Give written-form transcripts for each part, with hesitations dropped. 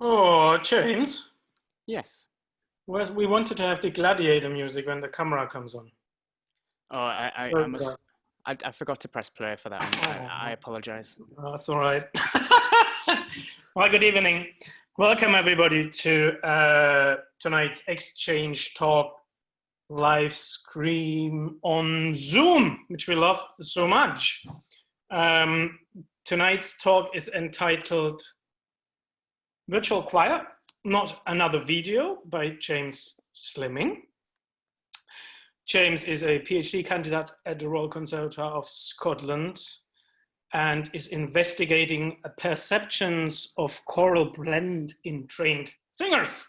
Oh, James, Yes. we wanted to have the gladiator music when the camera comes on. Oh, I Where is that? must. I forgot to press play for that one. I Oh, apologize. that's all right. Well, good evening. Welcome, everybody, to tonight's Exchange Talk live stream on Zoom, which we love so much. Tonight's talk is entitled Virtual Choir, Not Another Video by James Slimming. James is a PhD candidate at the Royal Conservatoire of Scotland and is investigating perceptions of choral blend in trained singers.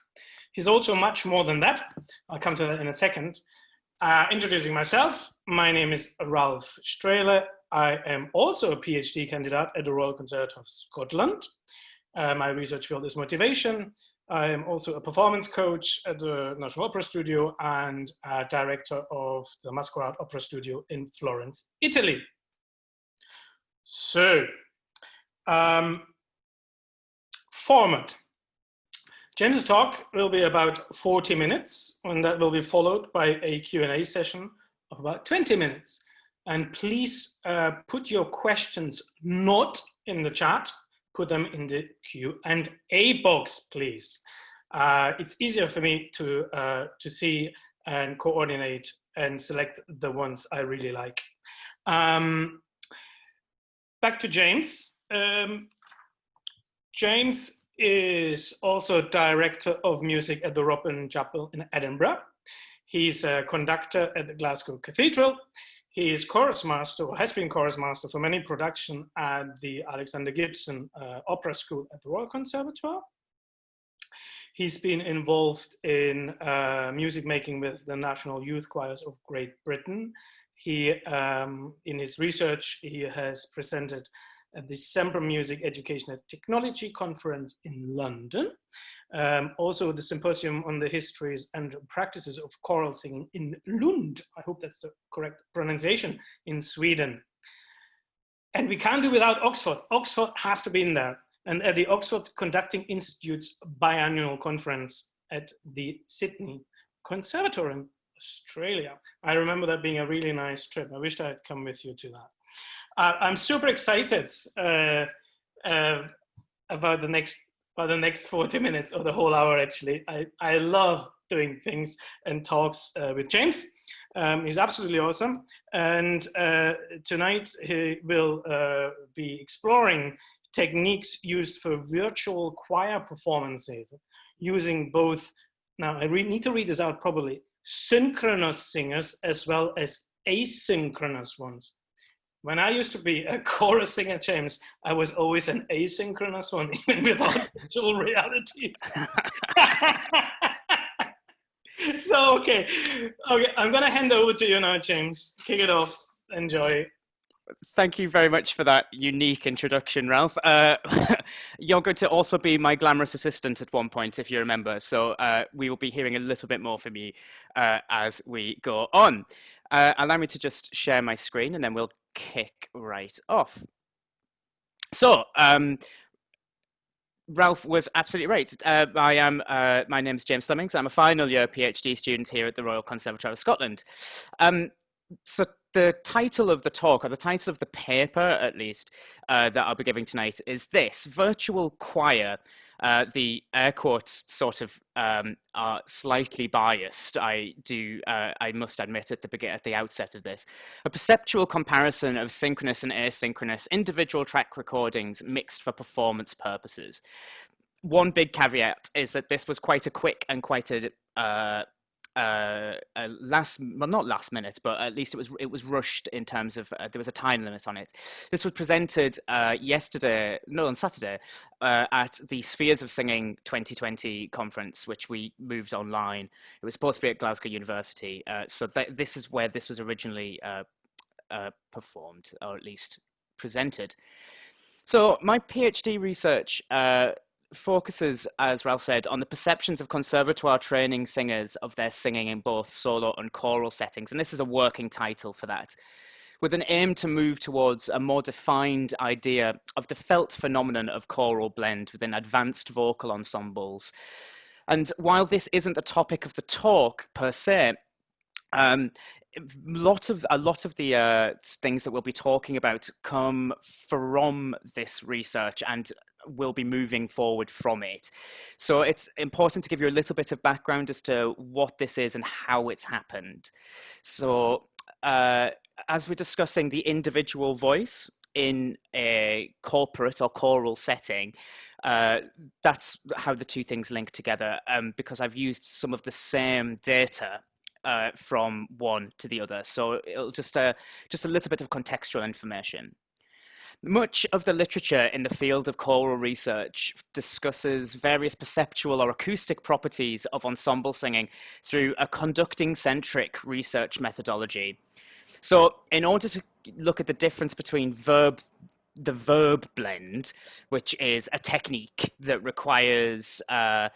He's also much more than that. I'll come to that in a second. Introducing myself, my name is Ralph Strehler. I am also a PhD candidate at the Royal Conservatoire of Scotland. My research field is motivation. I am also a performance coach at the National Opera Studio and director of the Masquerade Opera Studio in Florence, Italy. So, format. James's talk will be about 40 minutes, and that will be followed by a Q&A session of about 20 minutes. And please put your questions not in the chat, put them in the Q&A box, please. It's easier for me to see and coordinate and select the ones I really like. Back to James. James is also director of music at the Robin Chapel in Edinburgh. He's a conductor at the Glasgow Cathedral. He is chorus master, or has been chorus master for many productions at the Alexander Gibson Opera School at the Royal Conservatoire. He's been involved in music making with the National Youth Choirs of Great Britain. He, in his research, he has presented at the December Music Education and Technology Conference in London. Also the Symposium on the Histories and Practices of Choral Singing in Lund. I hope that's the correct pronunciation, in Sweden. And we can't do without Oxford. Oxford has to be in there. And at the Oxford Conducting Institute's biannual conference at the Sydney Conservatory in Australia. I remember that being a really nice trip. I wished I had come with you to that. I'm super excited about the next 40 minutes or the whole hour, actually. I love doing things and talks with James. He's absolutely awesome. And tonight he will be exploring techniques used for virtual choir performances using both, now I need to read this out properly, synchronous singers as well as asynchronous ones. When I used to be a chorus singer, James, I was always an asynchronous one, even without virtual realities. So, okay, I'm going to hand over to you now, James. Kick it off. Enjoy. Thank you very much for that unique introduction, Ralph. You're going to also be my glamorous assistant at one point, if you remember. So we will be hearing a little bit more from you as we go on. Allow me to just share my screen and then we'll kick right off. So, Ralph was absolutely right. My name's James Slimings. I'm a final year PhD student here at the Royal Conservatoire of Scotland. So the title of the talk, or the title of the paper at least, that I'll be giving tonight is this: Virtual Choir. The air quotes sort of are slightly biased. I must admit at the outset of this. A perceptual comparison of synchronous and asynchronous individual track recordings mixed for performance purposes. One big caveat is that this was quite a quick and quite a not last minute, but at least it was rushed in terms of there was a time limit on it. This was presented on Saturday at the Spheres of Singing 2020 conference, which we moved online. It was supposed to be at Glasgow University, so this is where this was originally performed, or at least presented. So my PhD research focuses, as Ralph said, on the perceptions of conservatoire training singers of their singing in both solo and choral settings. And this is a working title for that. with an aim to move towards a more defined idea of the felt phenomenon of choral blend within advanced vocal ensembles. And while this isn't the topic of the talk per se, a lot of the things that we'll be talking about come from this research and will be moving forward from it. So it's important to give you a little bit of background as to what this is and how it's happened. So as we're discussing the individual voice in a corporate or choral setting, that's how the two things link together, because I've used some of the same data from one to the other. So it'll just a little bit of contextual information. Much of the literature in the field of choral research discusses various perceptual or acoustic properties of ensemble singing through a conducting-centric research methodology. So in order to look at the difference between the verb blend, which is a technique that requires a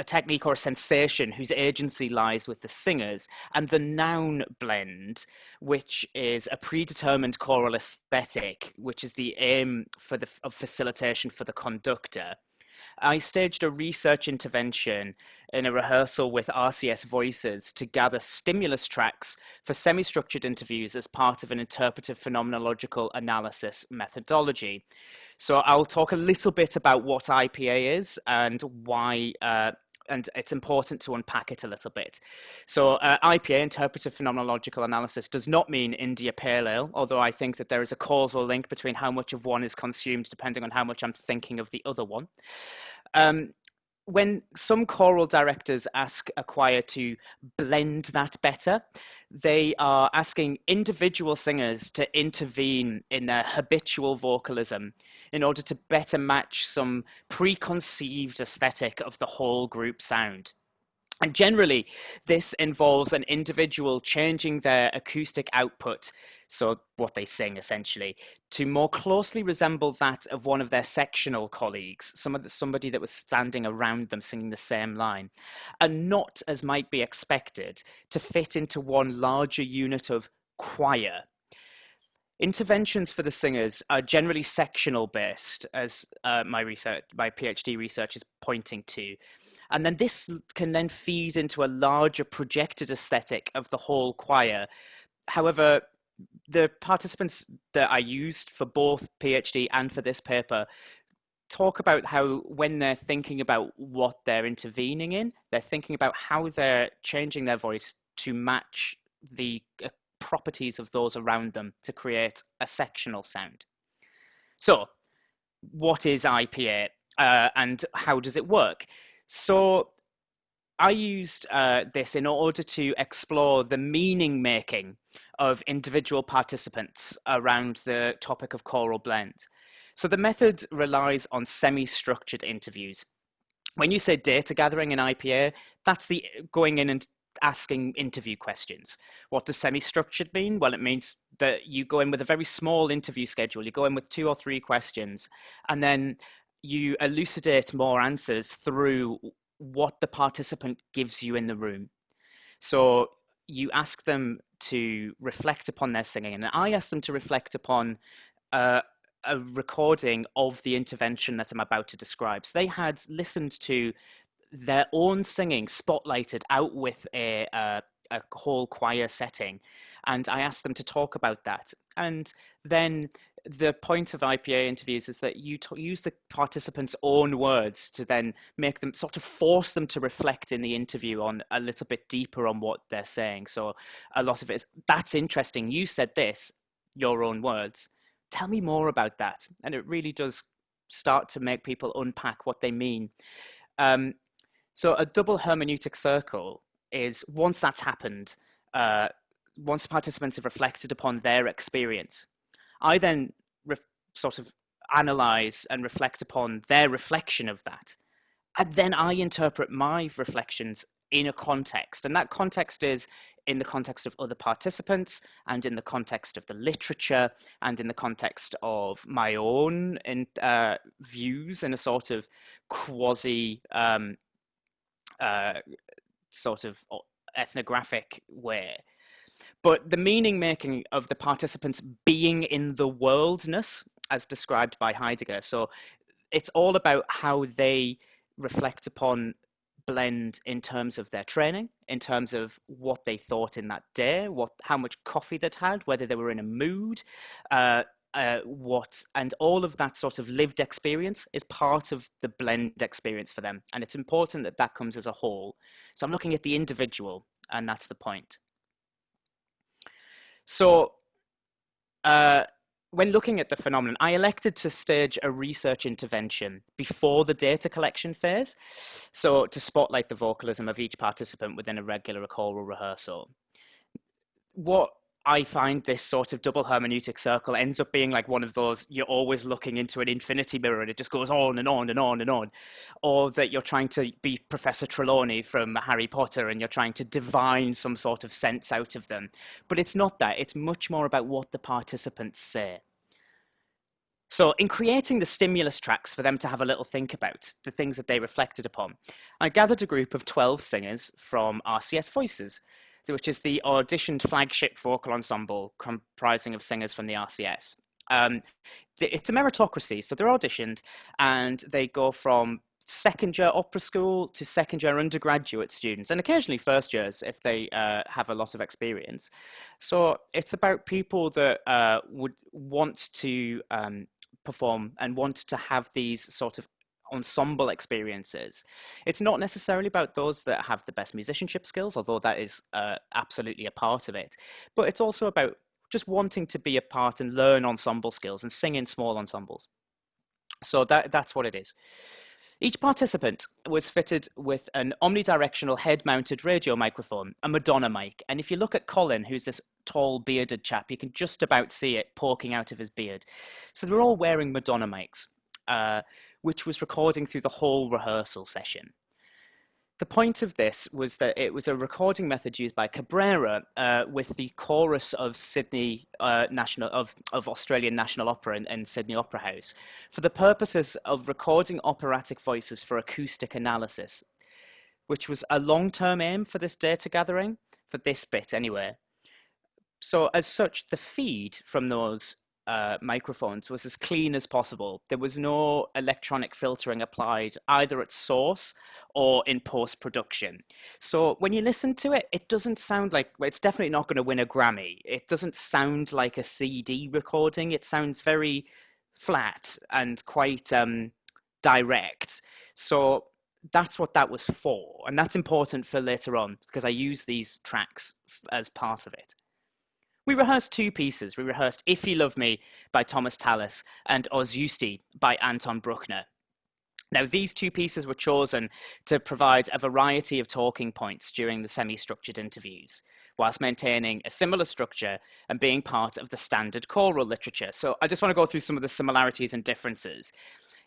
technique or a sensation whose agency lies with the singers, and the noun blend, which is a predetermined choral aesthetic, which is the aim of facilitation for the conductor. I staged a research intervention in a rehearsal with RCS Voices to gather stimulus tracks for semi-structured interviews as part of an interpretive phenomenological analysis methodology. So I'll talk a little bit about what IPA is and why, and it's important to unpack it a little bit. So IPA, interpretive phenomenological analysis, does not mean India Pale Ale, although I think that there is a causal link between how much of one is consumed depending on how much I'm thinking of the other one. When some choral directors ask a choir to blend that better, they are asking individual singers to intervene in their habitual vocalism in order to better match some preconceived aesthetic of the whole group sound. And generally, this involves an individual changing their acoustic output, so what they sing essentially, to more closely resemble that of one of their sectional colleagues, somebody that was standing around them singing the same line, and not, as might be expected, to fit into one larger unit of choir. Interventions for the singers are generally sectional based, as my PhD research is pointing to. And then this can then feed into a larger projected aesthetic of the whole choir. However, the participants that I used for both PhD and for this paper talk about how when they're thinking about what they're intervening in, they're thinking about how they're changing their voice to match the properties of those around them to create a sectional sound. So what is IPA and how does it work? So I used this in order to explore the meaning making of individual participants around the topic of choral blend. So the method relies on semi-structured interviews. When you say data gathering in IPA, that's the going in and asking interview questions. What does semi-structured mean? Well, it means that you go in with a very small interview schedule. You go in with 2 or 3 questions, and then you elucidate more answers through what the participant gives you in the room. So you ask them to reflect upon their singing, and I ask them to reflect upon a recording of the intervention that I'm about to describe. So they had listened to their own singing spotlighted out with a whole choir setting, and I asked them to talk about that. And then the point of IPA interviews is that you use the participants' own words to then make them sort of force them to reflect in the interview on a little bit deeper on what they're saying. So a lot of it is, that's interesting, you said this, your own words, tell me more about that. And it really does start to make people unpack what they mean. So a double hermeneutic circle is, once that's happened, once participants have reflected upon their experience, I then sort of analyze and reflect upon their reflection of that. And then I interpret my reflections in a context. And that context is in the context of other participants, and in the context of the literature, and in the context of my own views in a sort of quasi sort of ethnographic way. but the meaning making of the participants being in the worldness, as described by Heidegger. So it's all about how they reflect upon blend in terms of their training, in terms of what they thought in that day, how much coffee they'd had, whether they were in a mood, and all of that sort of lived experience is part of the blend experience for them. And it's important that that comes as a whole. So I'm looking at the individual, and that's the point. So when looking at the phenomenon, I elected to stage a research intervention before the data collection phase, so to spotlight the vocalism of each participant within a regular choral rehearsal. What I find this sort of double hermeneutic circle ends up being like one of those, you're always looking into an infinity mirror and it just goes on and on and on and on. Or that you're trying to be Professor Trelawney from Harry Potter and you're trying to divine some sort of sense out of them. But it's not that. It's much more about what the participants say. So in creating the stimulus tracks for them to have a little think about, the things that they reflected upon, I gathered a group of 12 singers from RCS Voices, which is the auditioned flagship vocal ensemble comprising of singers from the RCS. It's a meritocracy, so they're auditioned and they go from second year opera school to second year undergraduate students, and occasionally first years if they have a lot of experience. So it's about people that would want to perform and want to have these sort of ensemble experiences. It's not necessarily about those that have the best musicianship skills, although that is absolutely a part of it, but it's also about just wanting to be a part and learn ensemble skills and sing in small ensembles. So that's what it is. Each participant was fitted with an omnidirectional head-mounted radio microphone, a Madonna mic, and if you look at Colin, who's this tall bearded chap, you can just about see it poking out of his beard. So they're all wearing Madonna mics, which was recording through the whole rehearsal session. The point of this was that it was a recording method used by Cabrera with the chorus of Sydney of Australian National Opera and Sydney Opera House for the purposes of recording operatic voices for acoustic analysis, which was a long-term aim for this data gathering, for this bit anyway. So as such, the feed from those microphones was as clean as possible. There was no electronic filtering applied either at source or in post-production. So when you listen to it, it doesn't sound like, well, it's definitely not going to win a Grammy. It doesn't sound like a CD recording. It sounds very flat and quite direct. So that's what that was for. And that's important for later on because I use these tracks as part of it. We rehearsed two pieces. We rehearsed If You Love Me by Thomas Tallis and Oz Justi by Anton Bruckner. Now, these two pieces were chosen to provide a variety of talking points during the semi-structured interviews, whilst maintaining a similar structure and being part of the standard choral literature. So I just want to go through some of the similarities and differences.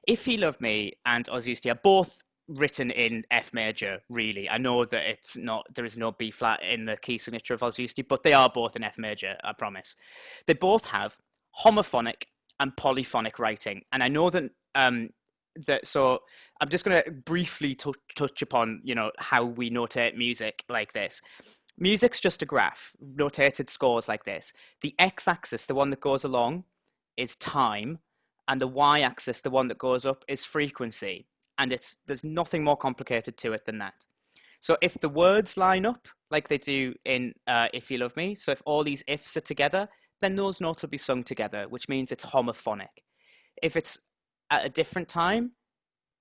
If You Love Me and Oz Justi are both written in F major, really. I know that it's not, there is no B flat in the key signature of Oz Justi, but they are both in F major, I promise. They both have homophonic and polyphonic writing, and I know that so I'm just going to briefly touch upon, you know, how we notate music like this. Music's just a graph, notated scores like this. The x-axis, the one that goes along, is time, and the y-axis, the one that goes up, is frequency. And there's nothing more complicated to it than that. So if the words line up like they do in If You Love Me, so if all these ifs are together, then those notes will be sung together, which means it's homophonic. If it's at a different time,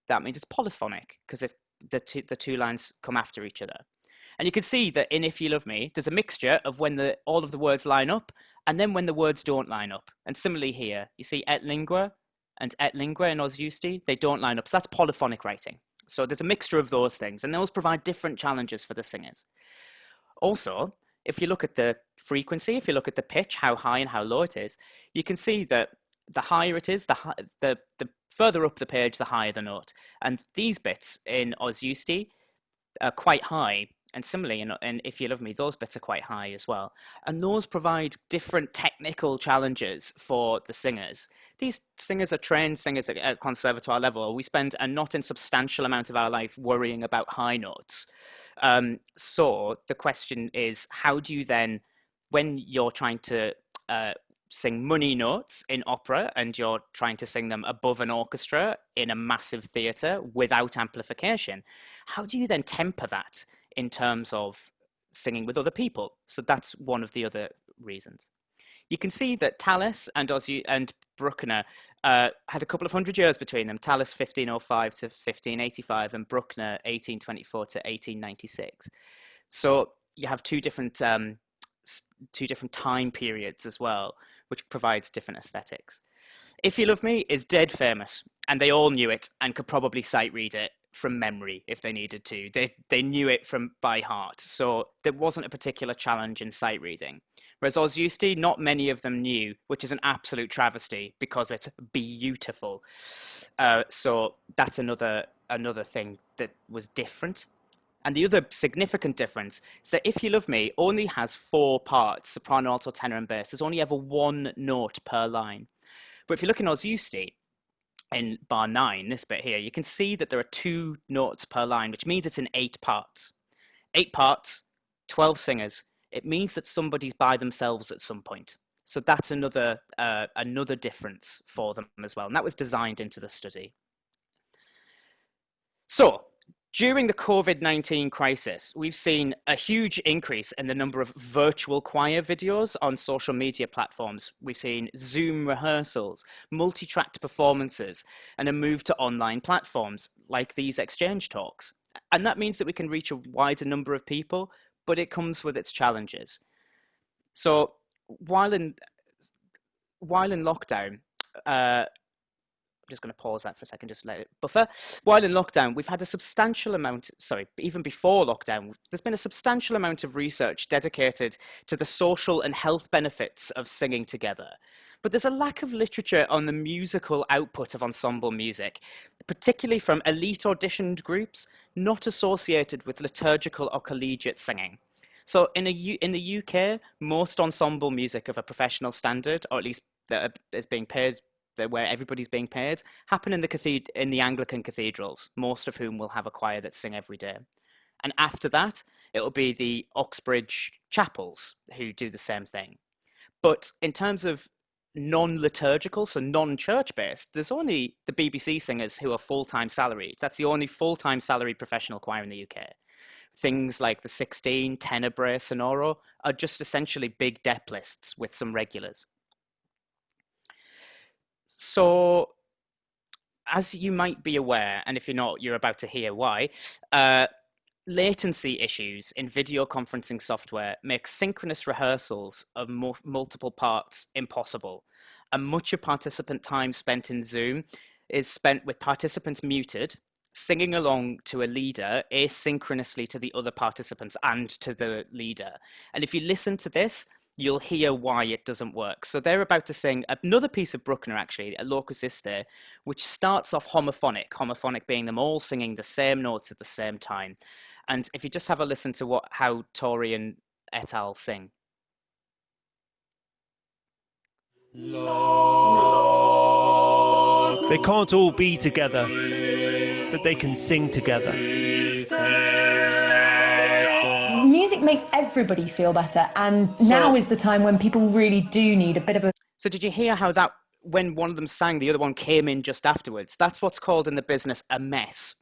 that means it's polyphonic because the two lines come after each other. And you can see that in If You Love Me, there's a mixture of when all of the words line up and then when the words don't line up. And similarly here, you see et lingua and et lingua in Oz Justi, they don't line up. So that's polyphonic writing. So there's a mixture of those things, and those provide different challenges for the singers. Also, if you look at the frequency, if you look at the pitch, how high and how low it is, you can see that the higher it is, the further up the page, the higher the note. And these bits in Oz Justi are quite high. And similarly, in If You Love Me, those bits are quite high as well. And those provide different technical challenges for the singers. These singers are trained singers at conservatoire level. We spend a not insubstantial amount of our life worrying about high notes. So the question is, how do you then when you're trying to sing money notes in opera and you're trying to sing them above an orchestra in a massive theatre without amplification, how do you then temper that in terms of singing with other people? So that's one of the other reasons. You can see that Tallis and Bruckner had a couple of hundred years between them. Tallis 1505 to 1585 and Bruckner 1824 to 1896. So you have two different time periods as well, which provides different aesthetics. If You Love Me is dead famous, and they all knew it and could probably sight read it from memory if they needed to. They knew it by heart, so there wasn't a particular challenge in sight reading. Whereas Oz Eustace, not many of them knew, which is an absolute travesty because it's beautiful. So that's another thing that was different. And the other significant difference is that If You Love Me only has 4 parts, soprano, alto, tenor, and bass. There's only ever 1 note per line. But if you look in Oz Eustace, in bar 9, this bit here, you can see that there are 2 notes per line, which means it's in 8 parts. 8 parts, 12 singers. It means that somebody's by themselves at some point. So that's another difference for them as well. And that was designed into the study. So during the COVID-19 crisis, we've seen a huge increase in the number of virtual choir videos on social media platforms. We've seen Zoom rehearsals, multi-tracked performances, and a move to online platforms like these exchange talks. And that means that we can reach a wider number of people, but it comes with its challenges. So while in lockdown, I'm just going to pause that for a second, just let it buffer. While in lockdown, we've had a substantial amount, even before lockdown, there's been a substantial amount of research dedicated to the social and health benefits of singing together. But there's a lack of literature on the musical output of ensemble music, particularly from elite auditioned groups not associated with liturgical or collegiate singing. So in the UK, most ensemble music of a professional standard, or at least that is being paid, where everybody's being paid, happen in the Anglican cathedrals, most of whom will have a choir that sing every day. And after that, it will be the Oxbridge chapels who do the same thing. But in terms of non-liturgical, so non-church-based, there's only the BBC singers who are full-time salaried. That's the only full-time salaried professional choir in the UK. Things like the 16, Tenebrae, Sonoro are just essentially big dep lists with some regulars. So, as you might be aware, and if you're not, you're about to hear why, latency issues in video conferencing software make synchronous rehearsals of multiple parts impossible. And much of participant time spent in Zoom is spent with participants muted, singing along to a leader asynchronously to the other participants and to the leader. And if you listen to this, you'll hear why it doesn't work. So they're about to sing another piece of Bruckner, actually, a Locus Iste, which starts off homophonic being them all singing the same notes at the same time. And if you just have a listen to how Tori and et al. Sing. Lord, they can't all be together, but they can sing together. Music makes everybody feel better, and now is the time when people really do need a bit of a... So did you hear how that, when one of them sang, the other one came in just afterwards? That's what's called in the business a mess.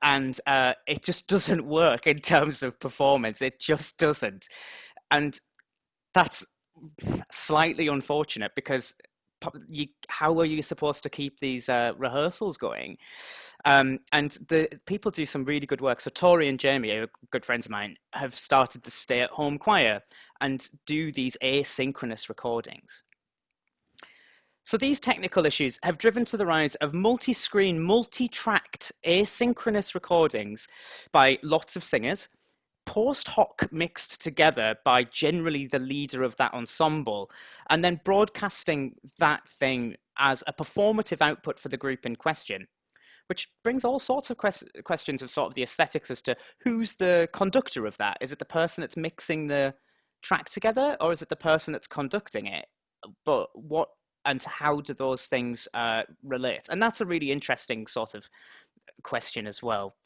And it just doesn't work in terms of performance. It just doesn't. And that's slightly unfortunate because how are you supposed to keep these rehearsals going? And the people do some really good work. So Tori and Jamie, who are good friends of mine, have started the stay-at-home choir and do these asynchronous recordings. So these technical issues have driven to the rise of multi-screen, multi-tracked asynchronous recordings by lots of singers, post hoc mixed together by generally the leader of that ensemble, and then broadcasting that thing as a performative output for the group in question, which brings all sorts of questions of sort of the aesthetics as to who's the conductor of that. Is it the person that's mixing the track together, or is it the person that's conducting it? But what and how do those things relate? And that's a really interesting sort of question as well.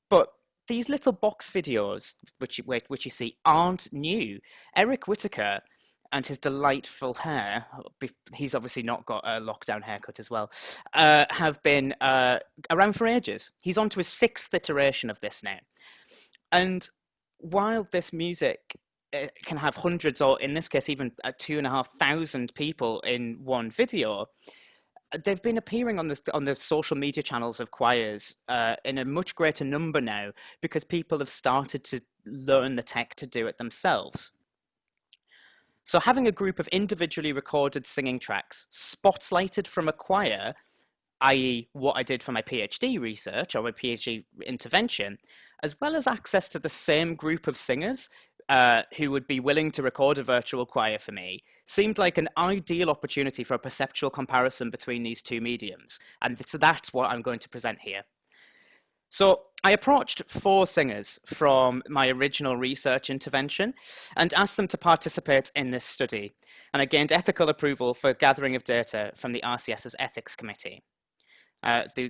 But these little box videos, which you see, aren't new. Eric Whittaker and his delightful hair, he's obviously not got a lockdown haircut as well, have been around for ages. He's on to his 6th iteration of this now. And while this music can have hundreds, or in this case, even 2,500 people in one video, they've been appearing on the social media channels of choirs in a much greater number now, because people have started to learn the tech to do it themselves. So having a group of individually recorded singing tracks spotlighted from a choir, i.e. what I did for my PhD research or my PhD intervention, as well as access to the same group of singers who would be willing to record a virtual choir for me, seemed like an ideal opportunity for a perceptual comparison between these two mediums. And so that's what I'm going to present here. So I approached 4 singers from my original research intervention and asked them to participate in this study. And I gained ethical approval for gathering of data from the RCS's ethics committee.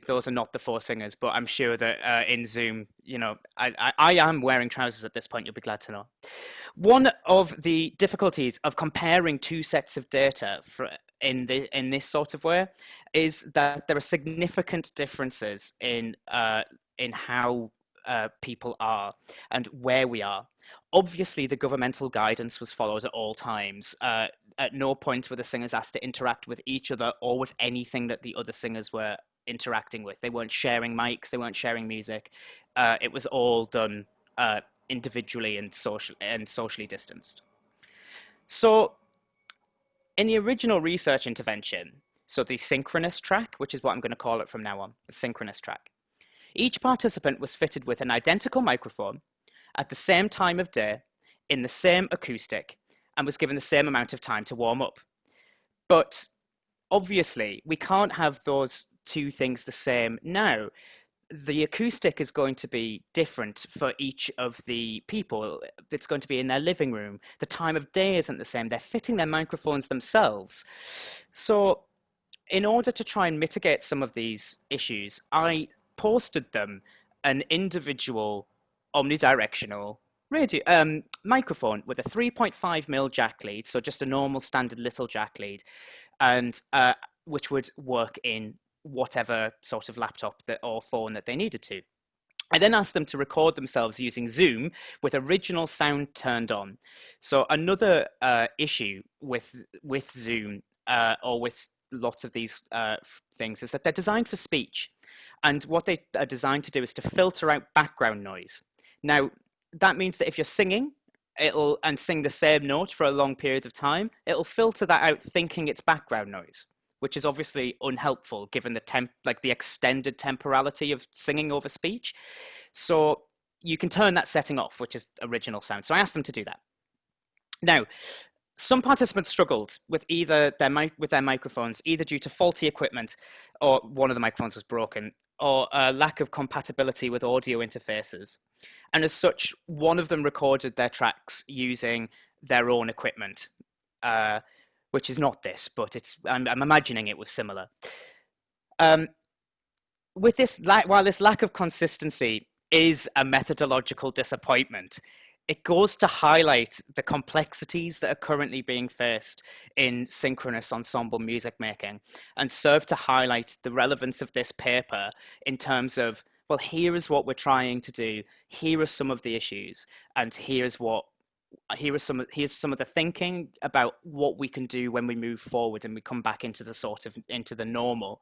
Those are not the 4 singers, but I'm sure that in Zoom, you know, I am wearing trousers at this point, you'll be glad to know. One of the difficulties of comparing 2 sets of data in this sort of way is that there are significant differences in how people are and where we are. Obviously, the governmental guidance was followed at all times. At no point were the singers asked to interact with each other or with anything that the other singers were interacting with. They weren't sharing mics, they weren't sharing music. It was all done individually and socially distanced. So in the original research intervention, so the synchronous track, which is what I'm going to call it from now on, the synchronous track, each participant was fitted with an identical microphone at the same time of day, in the same acoustic, and was given the same amount of time to warm up. But obviously, we can't have those 2 things the same now. The acoustic is going to be different for each of the people. It's going to be in their living room. The time of day isn't the same. They're fitting their microphones themselves. So in order to try and mitigate some of these issues, I posted them an individual omnidirectional radio microphone with a 3.5mm jack lead, so just a normal standard little jack lead, and which would work in whatever sort of laptop or phone that they needed to. I then asked them to record themselves using Zoom with original sound turned on. So another issue with Zoom or with lots of these things is that they're designed for speech. And what they are designed to do is to filter out background noise. Now, that means that if you're singing, and sing the same note for a long period of time, it'll filter that out thinking it's background noise, which is obviously unhelpful given the extended temporality of singing over speech. So you can turn that setting off, which is original sound. So I asked them to do that. Now, some participants struggled with either their microphones, either due to faulty equipment, or one of the microphones was broken, or a lack of compatibility with audio interfaces. And as such, one of them recorded their tracks using their own equipment, which is not this, but I'm imagining it was similar. With this, while this lack of consistency is a methodological disappointment, it goes to highlight the complexities that are currently being faced in synchronous ensemble music making, and serve to highlight the relevance of this paper in terms of, well, here is what we're trying to do, here are some of the issues, and here's some of the thinking about what we can do when we move forward and we come back into the normal.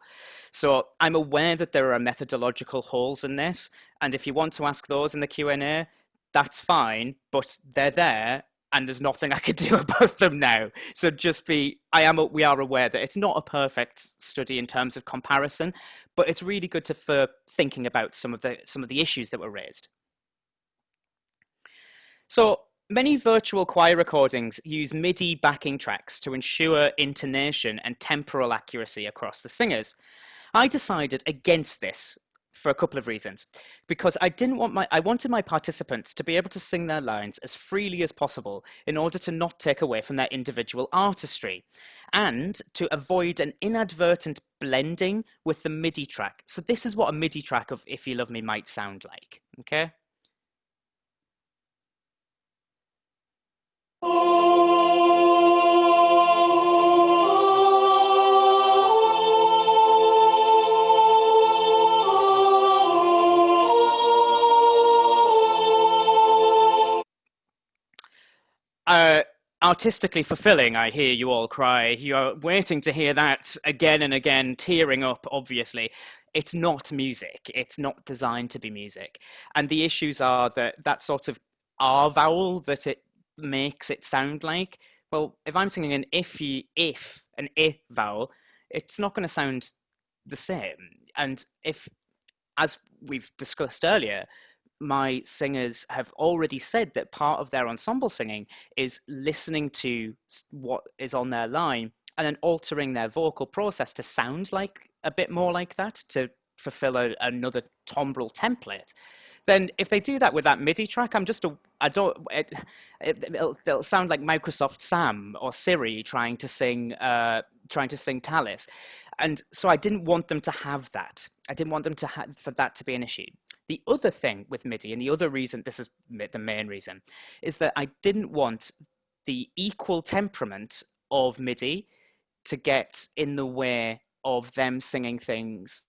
So I'm aware that there are methodological holes in this, and if you want to ask those in the Q&A, that's fine, but they're there and there's nothing I could do about them now. So we are aware that it's not a perfect study in terms of comparison, but it's really good for thinking about some of the issues that were raised. So many virtual choir recordings use MIDI backing tracks to ensure intonation and temporal accuracy across the singers. I decided against this for a couple of reasons, because I wanted my participants to be able to sing their lines as freely as possible in order to not take away from their individual artistry, and to avoid an inadvertent blending with the MIDI track. So this is what a MIDI track of If You Love Me might sound like, okay? artistically fulfilling, I hear you all cry. You're waiting to hear that again and again, tearing up, obviously. It's not music. It's not designed to be music. And the issues are that sort of R vowel that it makes it sound like, well, if I'm singing an an I vowel, it's not going to sound the same. And if, as we've discussed earlier, my singers have already said that part of their ensemble singing is listening to what is on their line and then altering their vocal process to sound like a bit more like that, to fulfill another timbrel template. Then if they do that with that MIDI track, it'll sound like Microsoft Sam or Siri trying to sing Tallis. And so I didn't want them to have that. I didn't want them for that to be an issue. The other thing with MIDI, and the other reason, this is the main reason, is that I didn't want the equal temperament of MIDI to get in the way of them singing things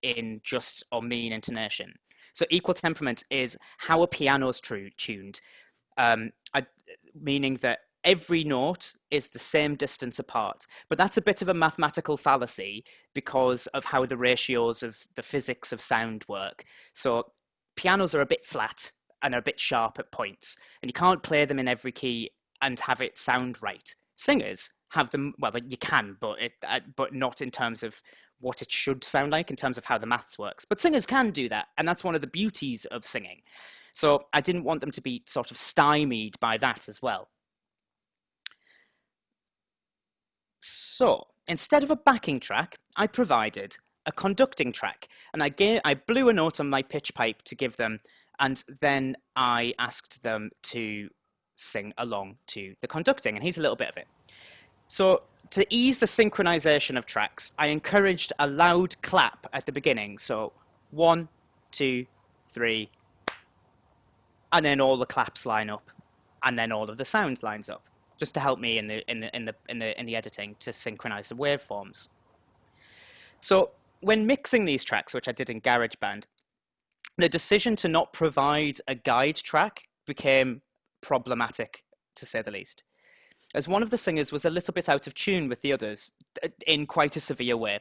in just or mean intonation. So equal temperament is how a piano's tuned, meaning that every note is the same distance apart. But that's a bit of a mathematical fallacy because of how the ratios of the physics of sound work. So pianos are a bit flat and are a bit sharp at points, and you can't play them in every key and have it sound right. Singers have them, well, you can, but not in terms of what it should sound like, in terms of how the maths works. But singers can do that, and that's one of the beauties of singing. So I didn't want them to be sort of stymied by that as well. So instead of a backing track, I provided a conducting track, and I blew a note on my pitch pipe to give them, and then I asked them to sing along to the conducting, and here's a little bit of it. So to ease the synchronization of tracks, I encouraged a loud clap at the beginning. So 1, 2, 3, and then all the claps line up, and then all of the sound lines up, just to help me in the editing to synchronize the waveforms. So when mixing these tracks, which I did in GarageBand, the decision to not provide a guide track became problematic, to say the least, as one of the singers was a little bit out of tune with the others in quite a severe way.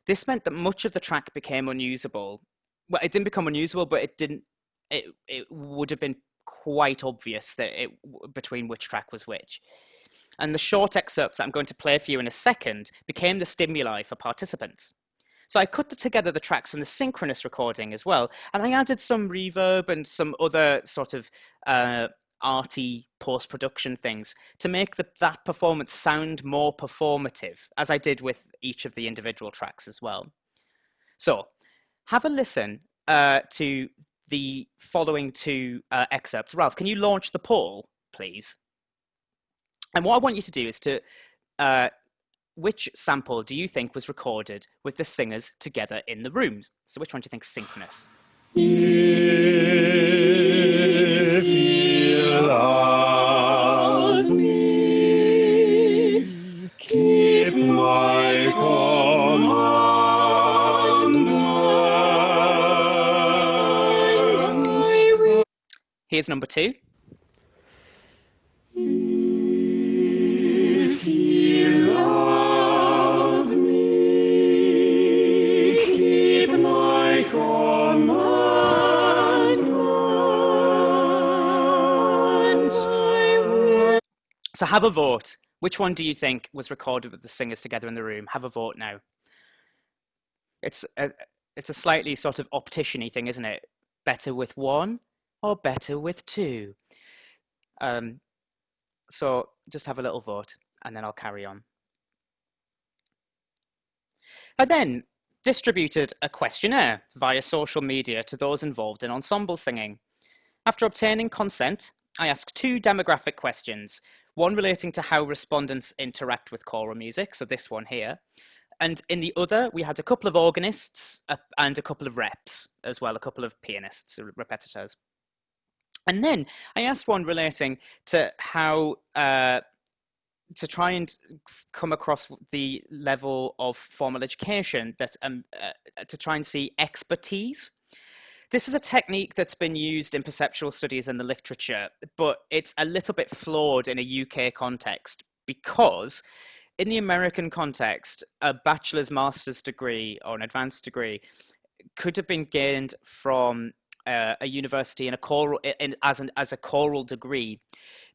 This meant that much of the track became unusable. Well, it didn't become unusable, but it would have been quite obvious that between which track was which. And the short excerpts that I'm going to play for you in a second became the stimuli for participants. So I cut together the tracks from the synchronous recording as well, and I added some reverb and some other sort of arty post-production things to make that performance sound more performative, as I did with each of the individual tracks as well. So have a listen to the following two excerpts. Ralph, can you launch the poll, please? And what I want you to do is to, which sample do you think was recorded with the singers together in the rooms? So which one do you think is synchronous? If you love me, keep my commandments. Here's number 2. If you love me, keep my commandments. So have a vote. Which one do you think was recorded with the singers together in the room? Have a vote now. It's a slightly sort of optician-y thing, isn't it? Better with 1 or better with 2? So just have a little vote, and then I'll carry on. I then distributed a questionnaire via social media to those involved in ensemble singing. After obtaining consent, I asked 2 demographic questions, one relating to how respondents interact with choral music, so this one here, and in the other, we had a couple of organists and a couple of reps as well, a couple of pianists, repetitors. And then I asked one relating to how to try and come across the level of formal education that to try and see expertise. This is a technique that's been used in perceptual studies in the literature, but it's a little bit flawed in a UK context because in the American context, a bachelor's, master's degree or an advanced degree could have been gained from a university in a choral, as a choral degree,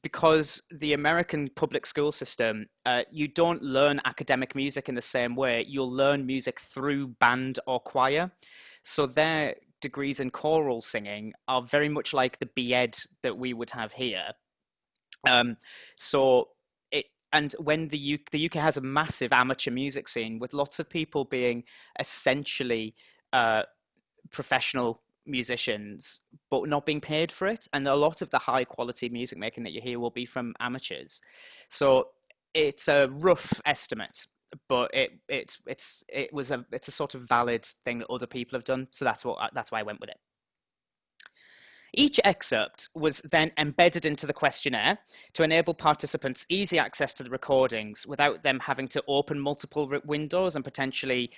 because the American public school system, you don't learn academic music in the same way. You'll learn music through band or choir. So their degrees in choral singing are very much like the B.Ed that we would have here. And when the UK has a massive amateur music scene with lots of people being essentially professional musicians, but not being paid for it. And a lot of the high quality music making that you hear will be from amateurs. So it's a rough estimate, but it's a sort of valid thing that other people have done. So that's why I went with it. Each excerpt was then embedded into the questionnaire to enable participants easy access to the recordings without them having to open multiple windows and potentially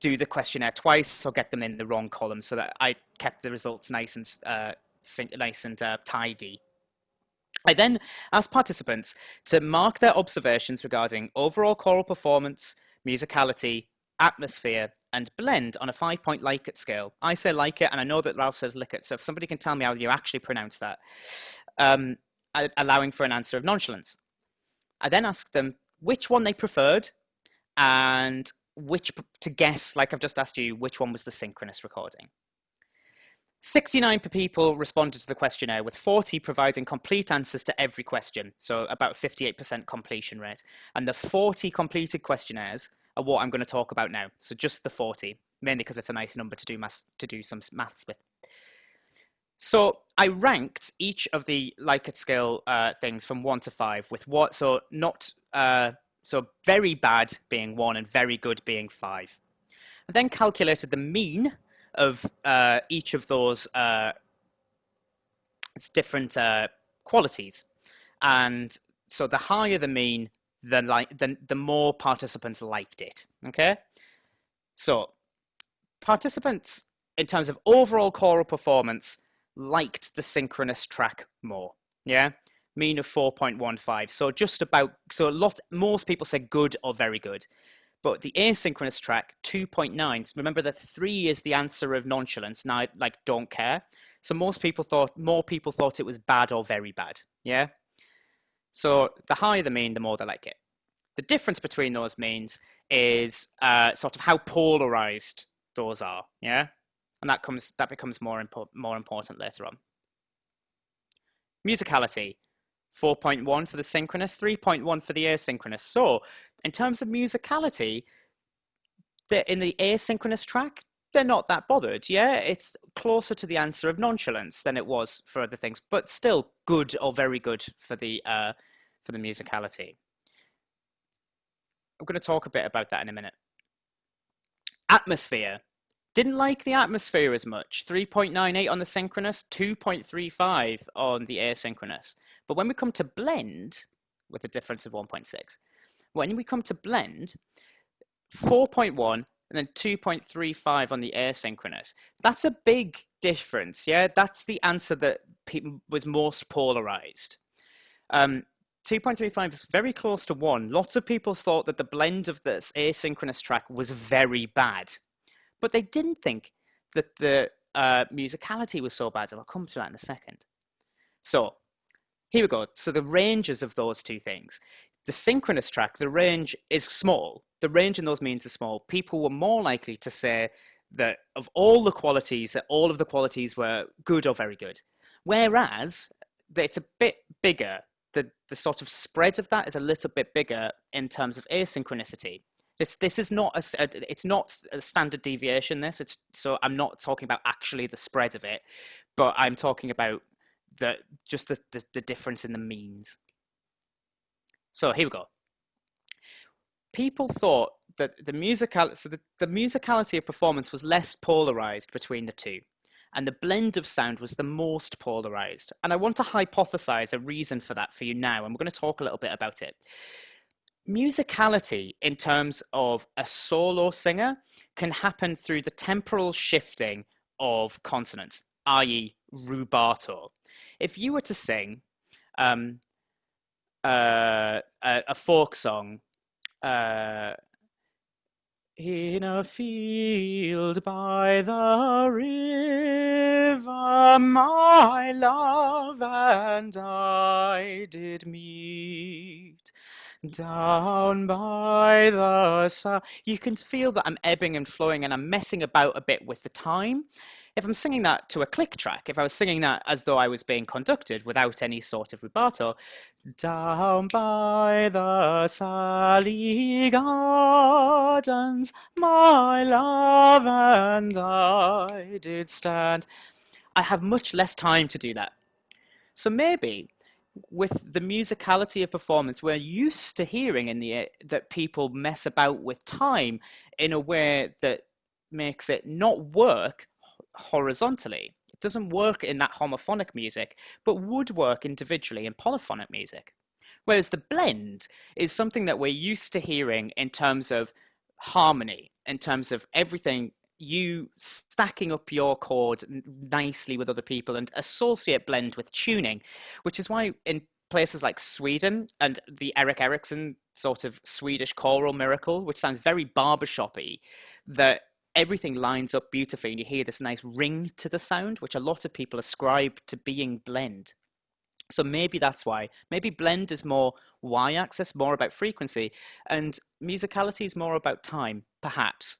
do the questionnaire twice or get them in the wrong column, so that I kept the results nice and tidy. I then asked participants to mark their observations regarding overall choral performance, musicality, atmosphere, and blend on a 5-point Likert scale. I say Likert, and I know that Ralph says Likert, so if somebody can tell me how you actually pronounce that, allowing for an answer of nonchalance. I then asked them which one they preferred and to guess, like I've just asked you, which one was the synchronous recording. 69 people responded to the questionnaire, with 40 providing complete answers to every question, so about 58% completion rate. And the 40 completed questionnaires are what I'm going to talk about now. So just the 40, mainly because it's a nice number to do some maths with. So I ranked each of the Likert scale things from 1 to 5, with what, so very bad being 1 and very good being 5. I then calculated the mean of each of those different qualities. And so the higher the mean, the more participants liked it, okay? So participants, in terms of overall choral performance, liked the synchronous track more, yeah? Mean of 4.15, most people said good or very good. But the asynchronous track, 2.9. Remember that 3 is the answer of nonchalance. Now, don't care. So more people thought it was bad or very bad. Yeah. So the higher the mean, the more they like it. The difference between those means is sort of how polarized those are. Yeah. And that becomes more important later on. Musicality. 4.1 for the synchronous, 3.1 for the asynchronous. So in terms of musicality, in the asynchronous track, they're not that bothered. Yeah, it's closer to the answer of nonchalance than it was for other things, but still good or very good for the musicality. I'm going to talk a bit about that in a minute. Atmosphere. Didn't like the atmosphere as much. 3.98 on the synchronous, 2.35 on the asynchronous. But when we come to blend, with a difference of 1.6, when we come to blend, 4.1 and then 2.35 on the asynchronous. That's a big difference, yeah? That's the answer that was most polarized. 2.35 is very close to 1. Lots of people thought that the blend of this asynchronous track was very bad, but they didn't think that the musicality was so bad, and I'll come to that in a second. So here we go. So the ranges of those two things. The synchronous track, the range is small. The range in those means is small. People were more likely to say that of all the qualities, that all of the qualities were good or very good. Whereas it's a bit bigger. The sort of spread of that is a little bit bigger in terms of asynchronicity. This is not it's not a standard deviation. So I'm not talking about actually the spread of it, but I'm talking about the difference in the means. So here we go. People thought that the musicality of performance was less polarized between the two, and the blend of sound was the most polarized. And I want to hypothesize a reason for that for you now, and we're going to talk a little bit about it. Musicality in terms of a solo singer can happen through the temporal shifting of consonants. i.e. rubato. If you were to sing a folk song, in a field by the river, my love and I did meet. Down by the side, you can feel that I'm ebbing and flowing and I'm messing about a bit with the time. If I'm singing that to a click track, if I was singing that as though I was being conducted without any sort of rubato, down by the Sally Gardens, my love and I did stand. I have much less time to do that. So maybe with the musicality of performance, we're used to hearing that people mess about with time in a way that makes it not work horizontally. It doesn't work in that homophonic music, but would work individually in polyphonic music. Whereas the blend is something that we're used to hearing in terms of harmony, in terms of everything, you stacking up your chord nicely with other people, and associate blend with tuning, which is why in places like Sweden and the Eric Erickson sort of Swedish choral miracle, which sounds very barbershop-y, that everything lines up beautifully and you hear this nice ring to the sound, which a lot of people ascribe to being blend. So maybe that's why. Maybe blend is more y-axis, more about frequency, and musicality is more about time, perhaps.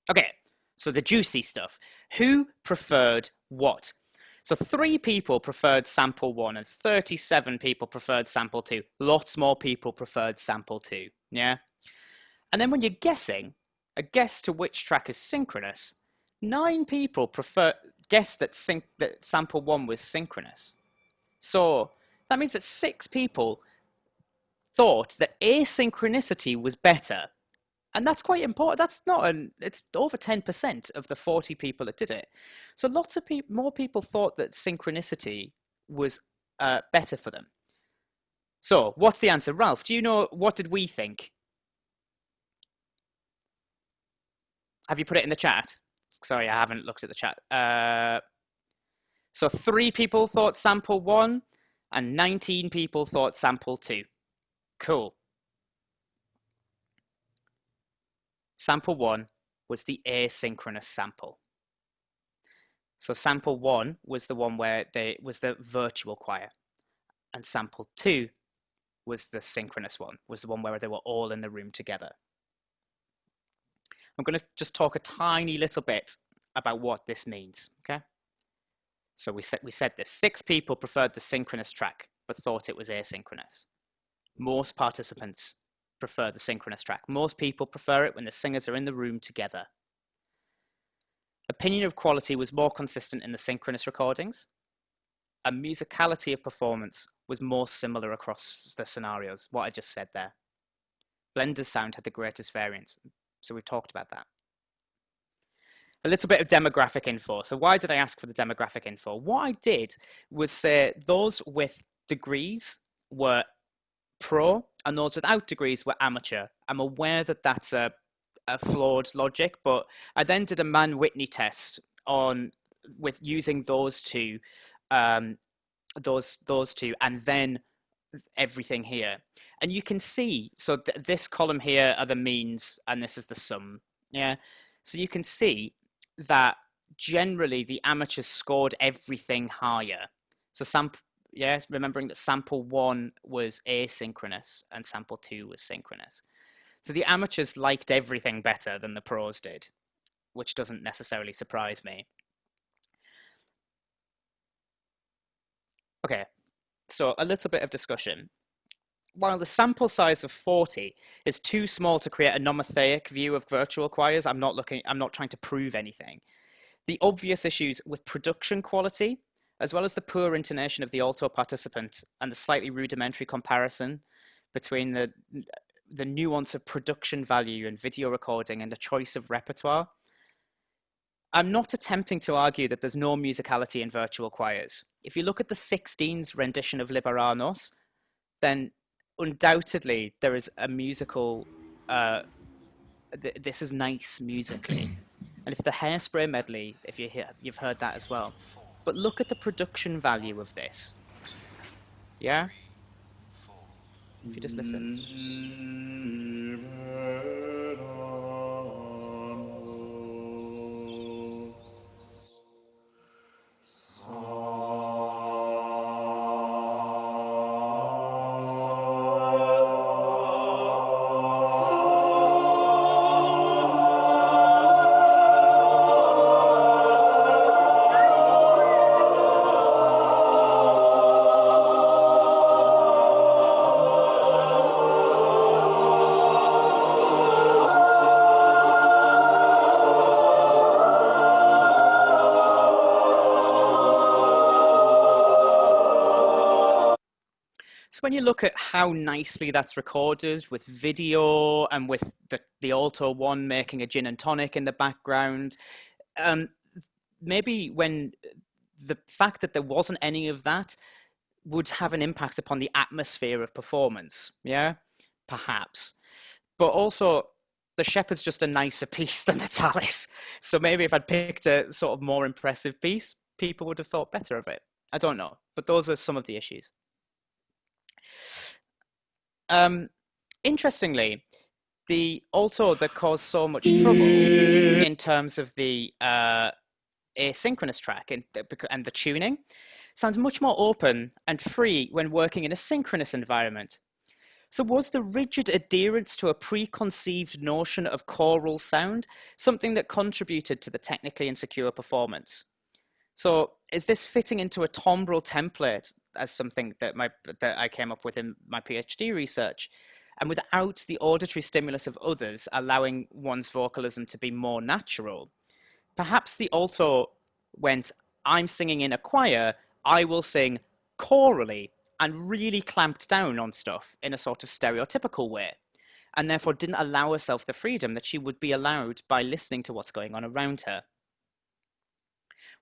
Okay, so the juicy stuff. Who preferred what? So 3 people preferred sample 1 and 37 people preferred sample 2. Lots more people preferred sample 2, yeah? And then when you're guessing, a guess to which track is synchronous, 9 people guessed that sample 1 was synchronous. So that means that 6 people thought that asynchronicity was better. And that's quite important. That's not it's over 10% of the 40 people that did it. So lots of more people thought that synchronicity was better for them. So what's the answer? Ralph, do you know, what did we think? Have you put it in the chat? Sorry, I haven't looked at the chat. So 3 people thought sample 1 and 19 people thought sample 2. Cool. Sample 1 was the asynchronous sample. So sample 1 was the one where was the virtual choir, and sample 2 was the synchronous one, was the one where they were all in the room together. I'm going to just talk a tiny little bit about what this means, okay? So we said this. 6 people preferred the synchronous track, but thought it was asynchronous. Most participants prefer the synchronous track. Most people prefer it when the singers are in the room together. Opinion of quality was more consistent in the synchronous recordings. And musicality of performance was more similar across the scenarios, what I just said there. Blender's sound had the greatest variance. So we've talked about that. A little bit of demographic info. So why did I ask for the demographic info? What I did was say those with degrees were pro and those without degrees were amateur. I'm aware that that's a flawed logic, but I then did a Mann-Whitney test with using those two, and then everything here. And you can see, so this column here are the means and this is the sum. Yeah. So you can see that generally the amateurs scored everything higher. So yes, remembering that sample 1 was asynchronous and sample 2 was synchronous. So the amateurs liked everything better than the pros did, which doesn't necessarily surprise me. Okay, so a little bit of discussion. While the sample size of 40 is too small to create a nomotheic view of virtual choirs, I'm not trying to prove anything. The obvious issues with production quality, as well as the poor intonation of the alto participant and the slightly rudimentary comparison between the nuance of production value and video recording and the choice of repertoire. I'm not attempting to argue that there's no musicality in virtual choirs. If you look at the 16's rendition of Liberanos, then undoubtedly there is a musical, this is nice musically. And if the Hairspray medley, if you've heard that as well. But look at the production value of this. Yeah? If you just listen. So when you look at how nicely that's recorded with video and with the alto one making a gin and tonic in the background, maybe when the fact that there wasn't any of that would have an impact upon the atmosphere of performance, yeah? Perhaps. But also, the Shepherd's just a nicer piece than the Tallis. So maybe if I'd picked a sort of more impressive piece, people would have thought better of it. I don't know. But those are some of the issues. Interestingly, the alto that caused so much trouble in terms of the asynchronous track and the tuning sounds much more open and free when working in a synchronous environment. So was the rigid adherence to a preconceived notion of choral sound something that contributed to the technically insecure performance? So is this fitting into a timbral template as something that I came up with in my PhD research, and without the auditory stimulus of others allowing one's vocalism to be more natural? Perhaps the alto went, I'm singing in a choir, I will sing chorally, and really clamped down on stuff in a sort of stereotypical way, and therefore didn't allow herself the freedom that she would be allowed by listening to what's going on around her.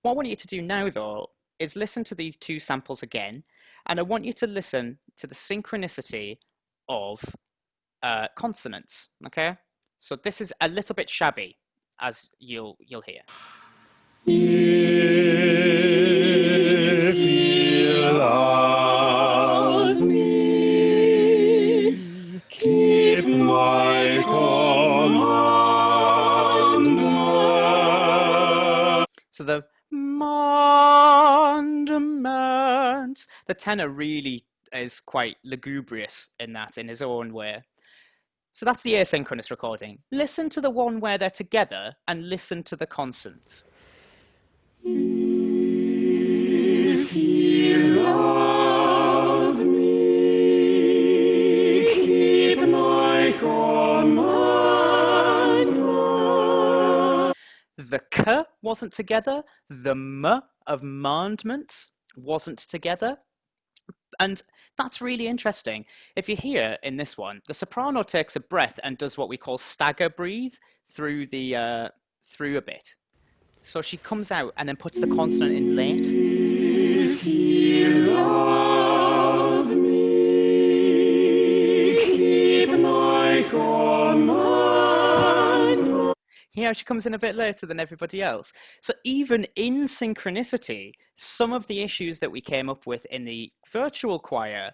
What I want you to do now, though, is listen to the two samples again, and I want you to listen to the synchronicity of consonants, okay? So this is a little bit shabby, as you'll hear. If you love me, keep my commandments. So the mandaments, the tenor really is quite lugubrious in his own way. So that's the asynchronous recording. Listen to the one where they're together and listen to the consonants. If you love me, keep my commandments. The k wasn't together. The m of mandments wasn't together. And that's really interesting. If you hear in this one, the soprano takes a breath and does what we call stagger breathe through a bit. So she comes out and then puts the consonant in late. If you love me, keep my commandments. Here she comes in a bit later than everybody else. So even in synchronicity, some of the issues that we came up with in the virtual choir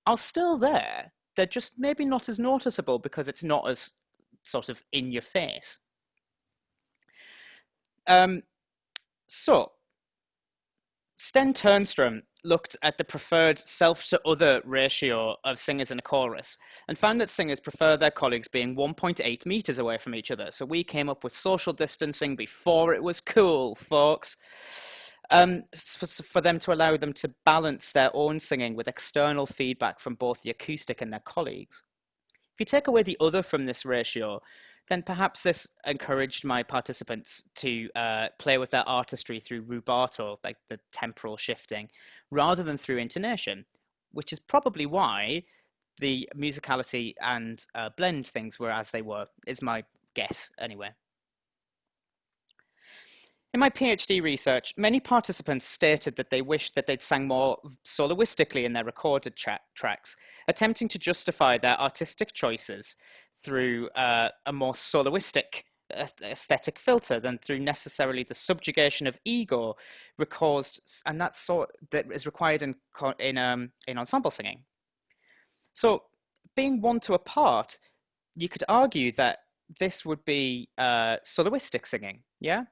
are still there. They're just maybe not as noticeable because it's not as sort of in your face. So Sten Turnstrom looked at the preferred self-to-other ratio of singers in a chorus and found that singers prefer their colleagues being 1.8 meters away from each other. So we came up with social distancing before it was cool, folks, for them to allow them to balance their own singing with external feedback from both the acoustic and their colleagues. If you take away the other from this ratio, then perhaps this encouraged my participants to play with their artistry through rubato, like the temporal shifting, rather than through intonation, which is probably why the musicality and blend things were as they were, is my guess anyway. In my PhD research, many participants stated that they wished that they'd sang more soloistically in their recorded tracks, attempting to justify their artistic choices through a more soloistic aesthetic filter than through necessarily the subjugation of ego and that is required in ensemble singing. So being one to a part, you could argue that this would be soloistic singing, yeah?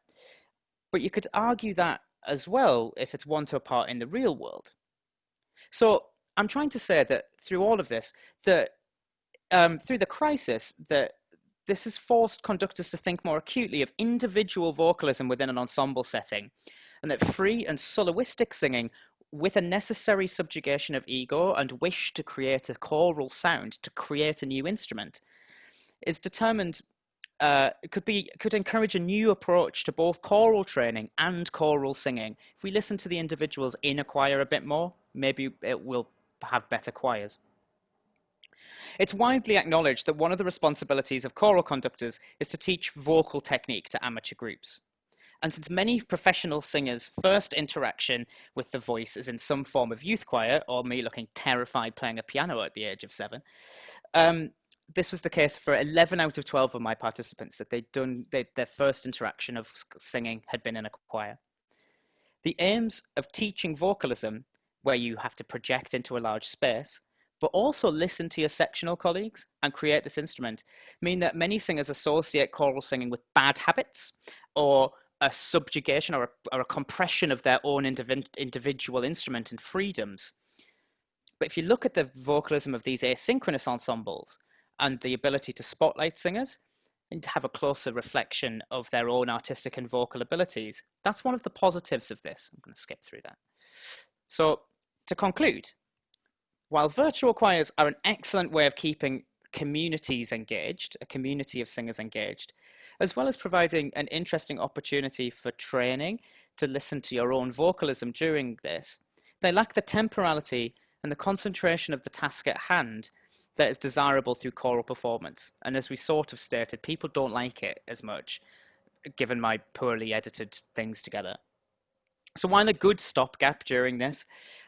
But you could argue that as well if it's one to a part in the real world. So I'm trying to say that through all of this, that through the crisis, that this has forced conductors to think more acutely of individual vocalism within an ensemble setting, and that free and soloistic singing with a necessary subjugation of ego and wish to create a choral sound, to create a new instrument, is determined, could encourage a new approach to both choral training and choral singing. If we listen to the individuals in a choir a bit more, maybe it will have better choirs. It's widely acknowledged that one of the responsibilities of choral conductors is to teach vocal technique to amateur groups. And since many professional singers' first interaction with the voice is in some form of youth choir, or me looking terrified playing a piano at the age of 7, this was the case for 11 out of 12 of my participants, that their first interaction of singing had been in a choir. The aims of teaching vocalism, where you have to project into a large space, but also listen to your sectional colleagues and create this instrument, mean that many singers associate choral singing with bad habits, or a subjugation or a compression of their own individual instrument and freedoms. But if you look at the vocalism of these asynchronous ensembles and the ability to spotlight singers and to have a closer reflection of their own artistic and vocal abilities, that's one of the positives of this. I'm going to skip through that. So to conclude, while virtual choirs are an excellent way of keeping communities engaged, a community of singers engaged, as well as providing an interesting opportunity for training to listen to your own vocalism during this, they lack the temporality and the concentration of the task at hand that is desirable through choral performance. And as we sort of stated, people don't like it as much, given my poorly edited things together. So while a good stopgap during this,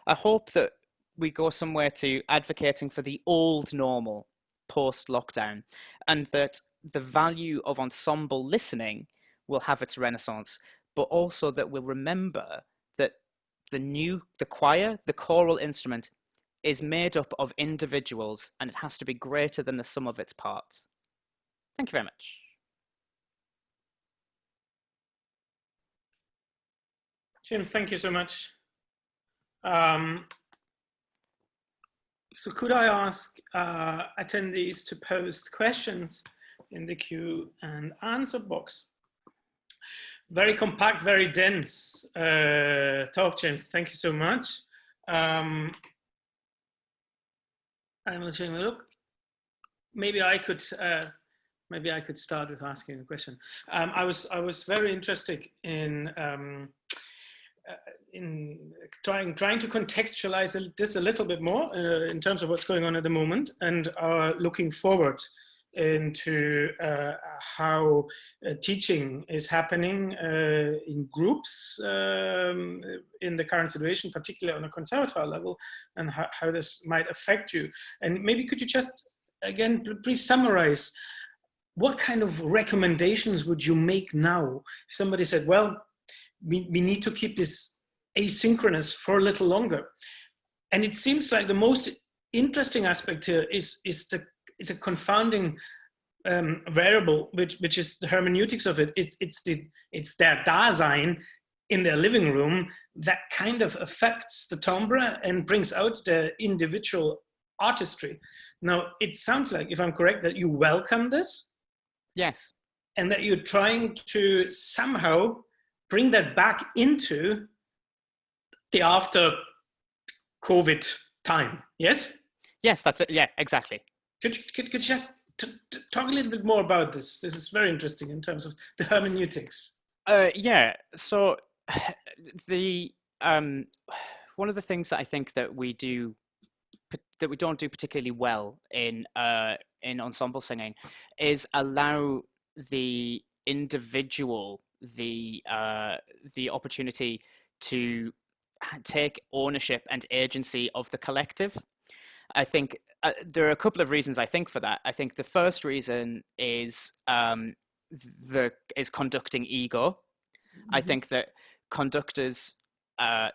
I hope that we go somewhere to advocating for the old normal post-lockdown, and that the value of ensemble listening will have its renaissance, but also that we'll remember that the choir, the choral instrument, is made up of individuals, and it has to be greater than the sum of its parts. Thank you very much. Jim, thank you so much. So could I ask attendees to post questions in the Q and answer box? Very compact, very dense talk, James. Thank you so much. I'm taking a look. Maybe I could start with asking a question. I was very interested in trying to contextualize this a little bit more in terms of what's going on at the moment, and looking forward into how teaching is happening in groups in the current situation, particularly on a conservatoire level, and how this might affect you. And maybe could you just, again, please summarize what kind of recommendations would you make now? If somebody said, well, we need to keep this asynchronous for a little longer. And it seems like the most interesting aspect here is a confounding variable, which is the hermeneutics of it. It's their Dasein in their living room that kind of affects the timbre and brings out the individual artistry. Now, it sounds like, if I'm correct, that you welcome this. Yes. And that you're trying to somehow bring that back into the after COVID time. Yes? Yes, that's it. Yeah, exactly. Could you just talk a little bit more about this? This is very interesting in terms of the hermeneutics. Yeah. So the one of the things that I think that we don't do particularly well in ensemble singing is allow the individual the opportunity to take ownership and agency of the collective. I think there are a couple of reasons I think for that. I think the first reason is is conducting ego. I think that conductors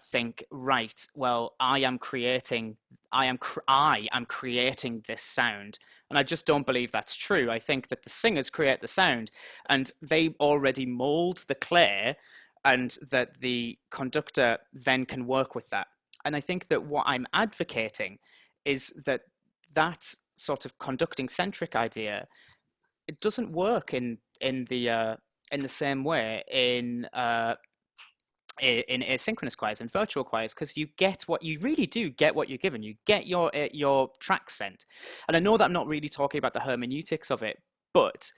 think, right, well, I am creating this sound, and I just don't believe that's true. I think that the singers create the sound, and they already mold the clay, and that the conductor then can work with that. And I think that what I'm advocating is that that sort of conducting centric idea, it doesn't work in the same way in asynchronous choirs and virtual choirs, because you really do get what you're given. You get your track sent. And I know that I'm not really talking about the hermeneutics of it, but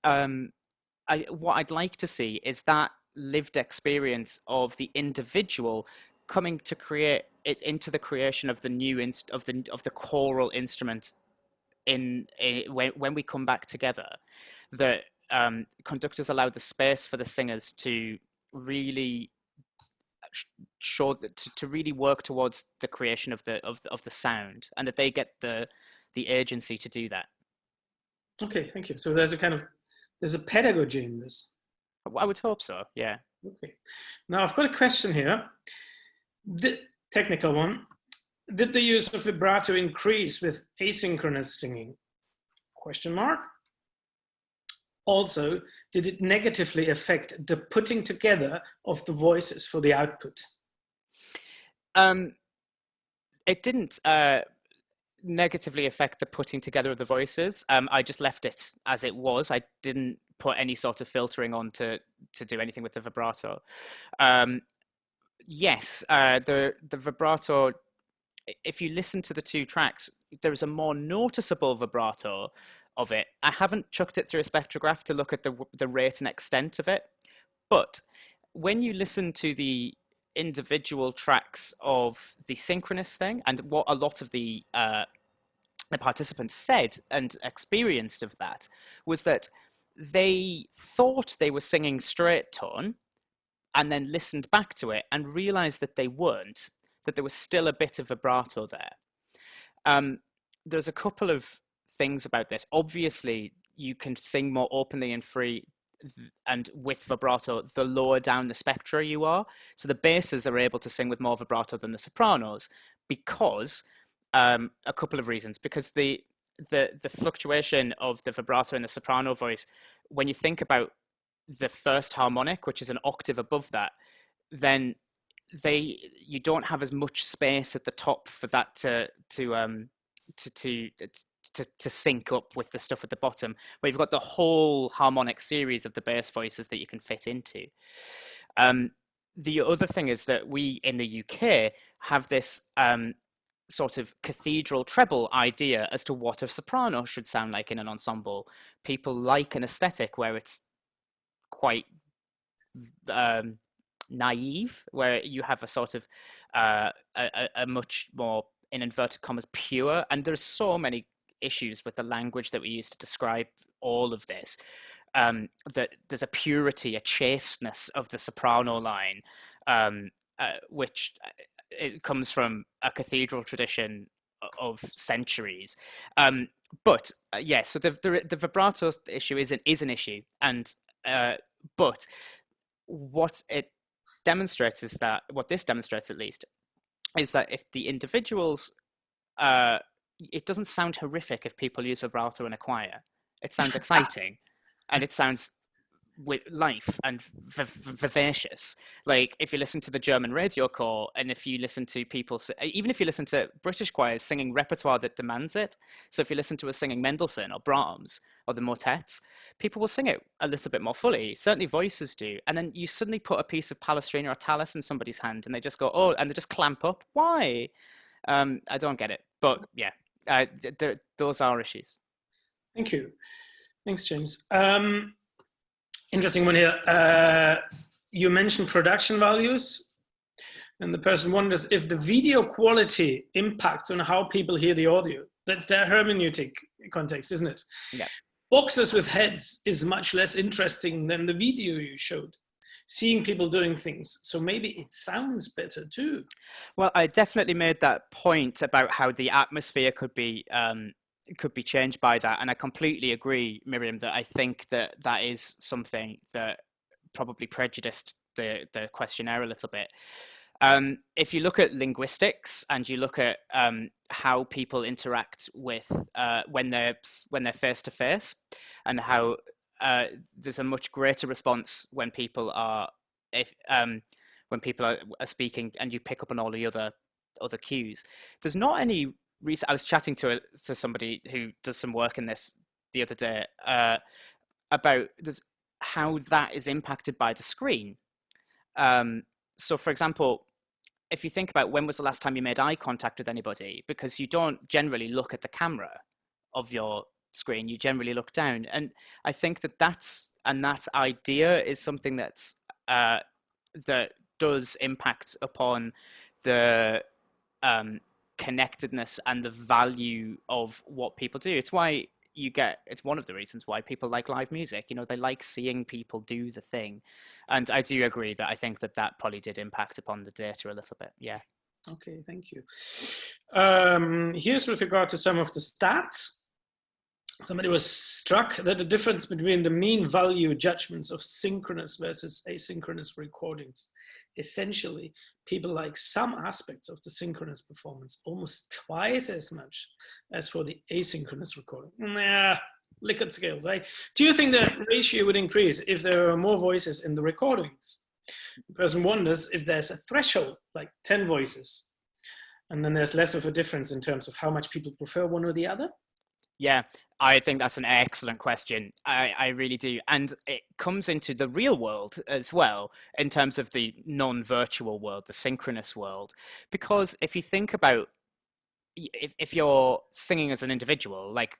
what I'd like to see is that lived experience of the individual coming to create it into the creation of the new of the choral instrument when we come back together. That conductors allow the space for the singers to really show that to really work towards the creation of the sound, and that they get the agency to do that. Okay, thank you. So there's a pedagogy in this. I would hope so, yeah. Okay. Now I've got a question here. The technical one. Did the use of vibrato increase with asynchronous singing? Question mark. Also, did it negatively affect the putting together of the voices for the output? It didn't negatively affect the putting together of the voices. I just left it as it was. I didn't put any sort of filtering on to do anything with the vibrato. Yes, the vibrato, if you listen to the two tracks, there is a more noticeable vibrato of it. I haven't chucked it through a spectrograph to look at the rate and extent of it, but when you listen to the individual tracks of the synchronous thing, and what a lot of the participants said and experienced of that was that they thought they were singing straight tone, and then listened back to it and realized that they weren't, that there was still a bit of vibrato there. There's a couple of things about this. Obviously, you can sing more openly and free and with vibrato the lower down the spectra you are. So the basses are able to sing with more vibrato than the sopranos, because a couple of reasons. Because the fluctuation of the vibrato in the soprano voice, when you think about the first harmonic, which is an octave above that, then you don't have as much space at the top for that to sync up with the stuff at the bottom, where you've got the whole harmonic series of the bass voices that you can fit into. The other thing is that we in the UK have this sort of cathedral treble idea as to what a soprano should sound like in an ensemble. People like an aesthetic where it's quite naive, where you have a sort of a much more, in inverted commas, pure, and there's so many issues with the language that we use to describe all of this, that there's a purity, a chasteness of the soprano line, which it comes from a cathedral tradition of centuries. But yeah, so the vibrato issue is an issue, and but what it demonstrates is that, what this demonstrates at least, is that if the individuals, it doesn't sound horrific if people use vibrato in a choir. It sounds exciting, and it sounds with life and vivacious. Like if you listen to the German radio corps, and if you listen to people, even if you listen to British choirs singing repertoire that demands it, so if you listen to us singing Mendelssohn or Brahms or the motets, people will sing it a little bit more fully. Certainly voices do. And then you suddenly put a piece of Palestrina or Tallis in somebody's hand, and they just go, oh, and they just clamp up. Why? I don't get it. But yeah, those are issues. Thank you. Thanks, James. Interesting one here. You mentioned production values, and the person wonders if the video quality impacts on how people hear the audio. That's their hermeneutic context, isn't it? Yeah. Boxes with heads is much less interesting than the video you showed. Seeing people doing things, so maybe it sounds better too. Well, I definitely made that point about how the atmosphere could be could be changed by that. And I completely agree, Miriam, that I think that that is something that probably prejudiced the questionnaire a little bit. If you look at linguistics and you look at how people interact with when they're face to face, and how there's a much greater response when people are speaking, and you pick up on all the other cues. There's not any reason. I was chatting to somebody who does some work in this the other day about how that is impacted by the screen. So, for example, if you think about when was the last time you made eye contact with anybody, because you don't generally look at the camera of your screen, you generally look down. And I think that idea is something that's that does impact upon the connectedness and the value of what people do. It's why it's one of the reasons why people like live music. They like seeing people do the thing. And I do agree that I think that probably did impact upon the data a little bit. Yeah. Okay, thank you. Here's with regard to some of the stats. Somebody was struck that the difference between the mean value judgments of synchronous versus asynchronous recordings. Essentially, people like some aspects of the synchronous performance almost twice as much as for the asynchronous recording. Likert scales, eh? Do you think that ratio would increase if there were more voices in the recordings? The person wonders if there's a threshold, like 10 voices, and then there's less of a difference in terms of how much people prefer one or the other. Yeah, I think that's an excellent question. I really do. And it comes into the real world as well, in terms of the non-virtual world, the synchronous world. Because if you think about, if you're singing as an individual, like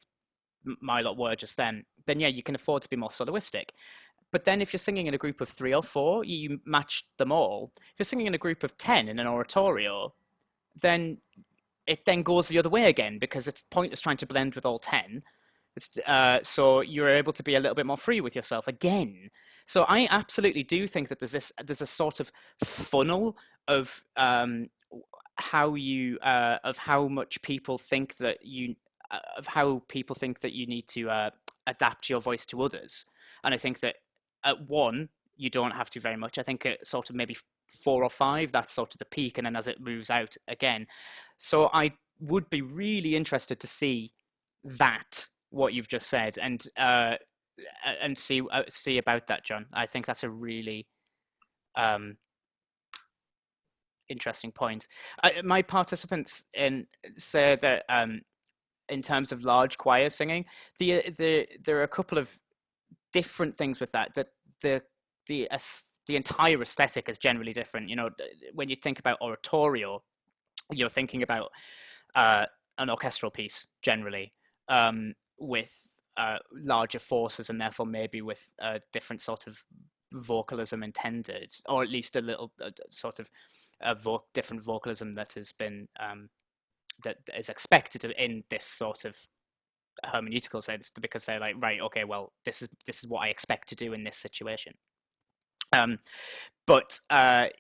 my lot were just then yeah, you can afford to be more soloistic. But then if you're singing in a group of 3 or 4, you match them all. If you're singing in a group of 10 in an oratorio, then it then goes the other way again, because it's pointless trying to blend with all 10. So you're able to be a little bit more free with yourself again. So I absolutely do think that there's a sort of funnel of how much people think that you need to adapt your voice to others. And I think that at 1, you don't have to very much. I think at sort of maybe 4 or 5, that's sort of the peak, and then as it moves out again. So I would be really interested to see what you've just said, and see about that, John. I think that's a really interesting point. My participants say that in terms of large choir singing, there are a couple of different things with that. That the entire aesthetic is generally different. When you think about oratorio, you're thinking about an orchestral piece generally, with larger forces, and therefore maybe with a different sort of vocalism intended, or at least a little sort of different vocalism that has been that is expected in this sort of hermeneutical sense, because they're like, right, okay, well, this is what I expect to do in this situation. But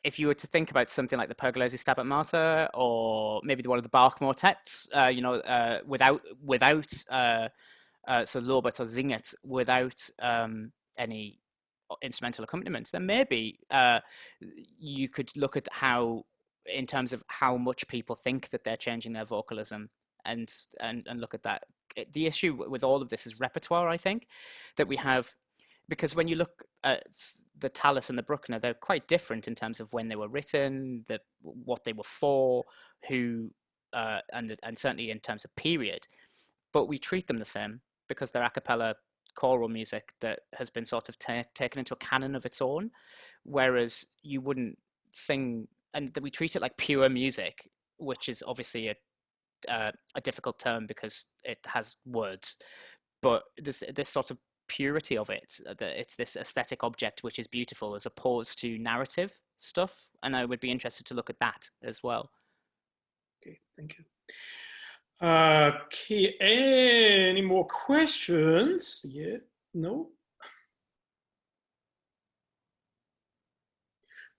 if you were to think about something like the Pergolesi Stabat Mater, or maybe one of the Bach motets, without so Lobet or Singet, without any instrumental accompaniment, then maybe you could look at how, in terms of how much people think that they're changing their vocalism, and look at that. The issue with all of this is repertoire, I think, that we have, because when you look at the Tallis and the Bruckner, they're quite different in terms of when they were written, what they were for, who, and certainly in terms of period. But we treat them the same because they're a cappella choral music that has been sort of taken into a canon of its own, whereas you wouldn't sing, and we treat it like pure music, which is obviously a difficult term because it has words, but this sort of purity of it, that it's this aesthetic object which is beautiful, as opposed to narrative stuff, and I would be interested to look at that as well. Okay, thank you. Okay, any more questions? Yeah, no?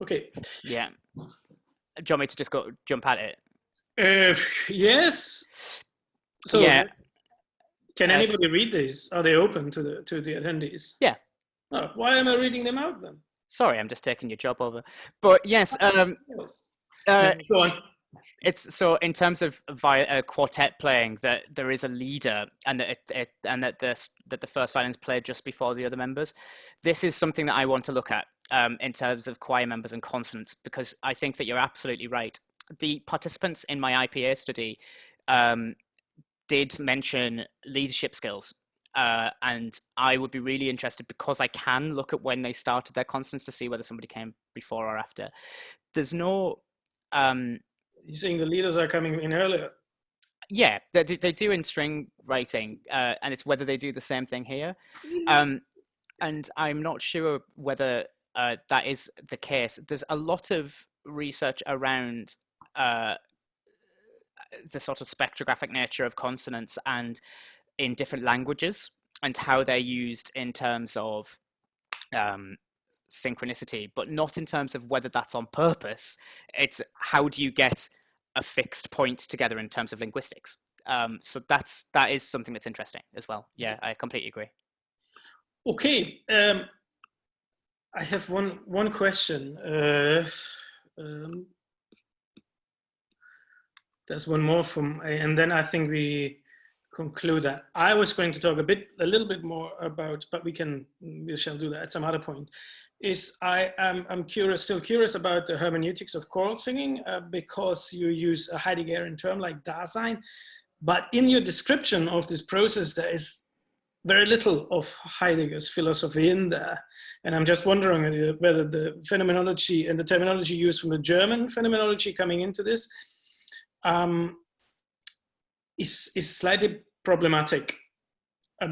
Okay. Yeah. Do you want me to just jump at it? Yes. So yeah. Can anybody read these? Are they open to the attendees? Yeah. Oh, why am I reading them out then? Sorry, I'm just taking your job over. But yes, Go on. it's so in terms of quartet playing, that there is a leader, and that the first violin is played just before the other members. This is something that I want to look at in terms of choir members and consonants, because I think that you're absolutely right. The participants in my IPA study did mention leadership skills, and I would be really interested, because I can look at when they started their consonants to see whether somebody came before or after. There's no You're saying the leaders are coming in earlier? Yeah, they do in string writing, and it's whether they do the same thing here. And I'm not sure whether that is the case. There's a lot of research around the sort of spectrographic nature of consonants and in different languages, and how they're used in terms of synchronicity, but not in terms of whether that's on purpose. It's how do you get a fixed point together in terms of linguistics. So that is something that's interesting as well. Yeah, I completely agree. Okay, I have one question. There's one more and then I think we conclude that. I was going to talk a little bit more about, but we shall do that at some other point. I'm still curious about the hermeneutics of choral singing, because you use a Heideggerian term like Dasein, but in your description of this process, there is very little of Heidegger's philosophy in there. And I'm just wondering whether the phenomenology and the terminology used from the German phenomenology coming into this is slightly problematic,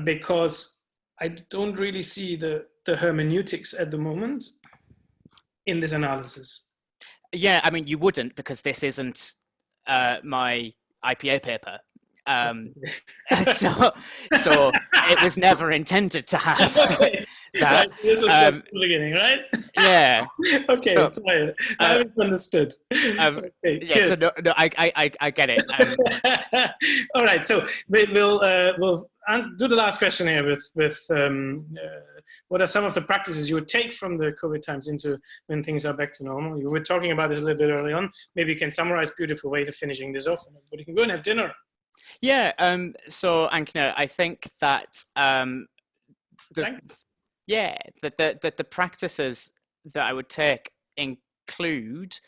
because I don't really see the hermeneutics at the moment in this analysis. Yeah, I mean, you wouldn't, because this isn't my IPA paper. So it was never intended to have that. Right, this was the beginning, right? Yeah. Okay, So, I understood. Okay, yeah, good. so no, I get it. All right, so we'll do the last question here with what are some of the practices you would take from the COVID times into when things are back to normal? You were talking about this a little bit early on. Maybe you can summarize beautiful way to finishing this off, and everybody can go and have dinner. Yeah, so Ankna, I think that the practices that I would take include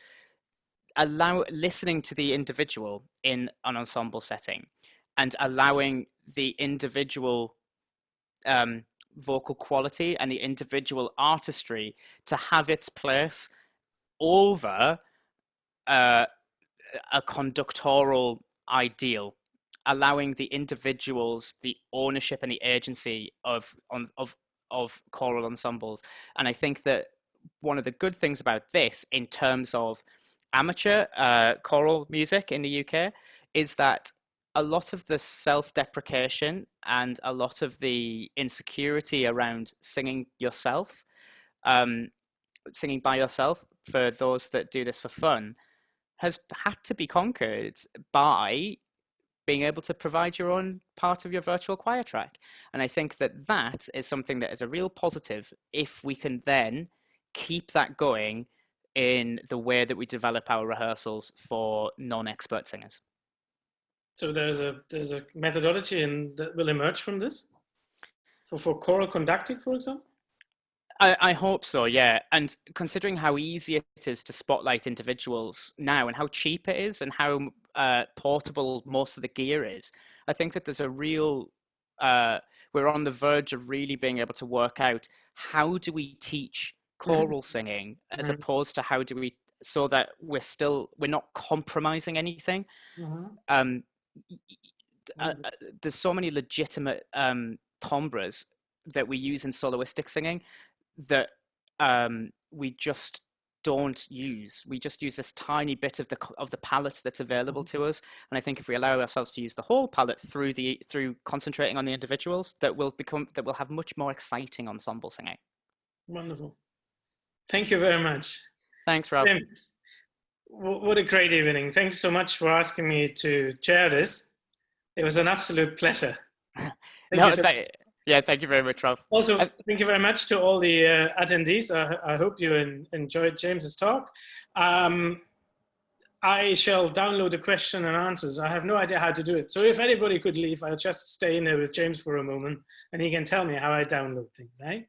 listening to the individual in an ensemble setting, and allowing the individual vocal quality and the individual artistry to have its place over a conductoral ideal, allowing the individuals the ownership and the agency of choral ensembles. And I think that one of the good things about this in terms of amateur choral music in the UK is that a lot of the self-deprecation and a lot of the insecurity around singing yourself, singing by yourself for those that do this for fun, has had to be conquered by being able to provide your own part of your virtual choir track. And I think that that is something that is a real positive if we can then keep that going in the way that we develop our rehearsals for non-expert singers. So there's a methodology that will emerge from this for choral conducting, for example? I hope so, yeah. And considering how easy it is to spotlight individuals now, and how cheap it is, and how portable most of the gear is, I think that there's a real, we're on the verge of really being able to work out how do we teach choral singing as opposed to how do we, so that we're not compromising anything. There's so many legitimate timbres that we use in soloistic singing that we just don't use. We just use this tiny bit of the palette that's available to us. And I think if we allow ourselves to use the whole palette through concentrating on the individuals, that will have much more exciting ensemble singing. Wonderful. Thank you very much. Thanks, Ralph. James, what a great evening. Thanks so much for asking me to chair this. It was an absolute pleasure. Thank you so much. Yeah, thank you very much, Ralph. Also, thank you very much to all the attendees. I hope you enjoyed James's talk. I shall download the question and answers. I have no idea how to do it. So if anybody could leave, I'll just stay in there with James for a moment and he can tell me how I download things, eh?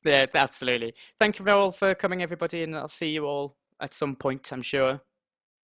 Yeah, absolutely. Thank you all for coming, everybody, and I'll see you all at some point, I'm sure.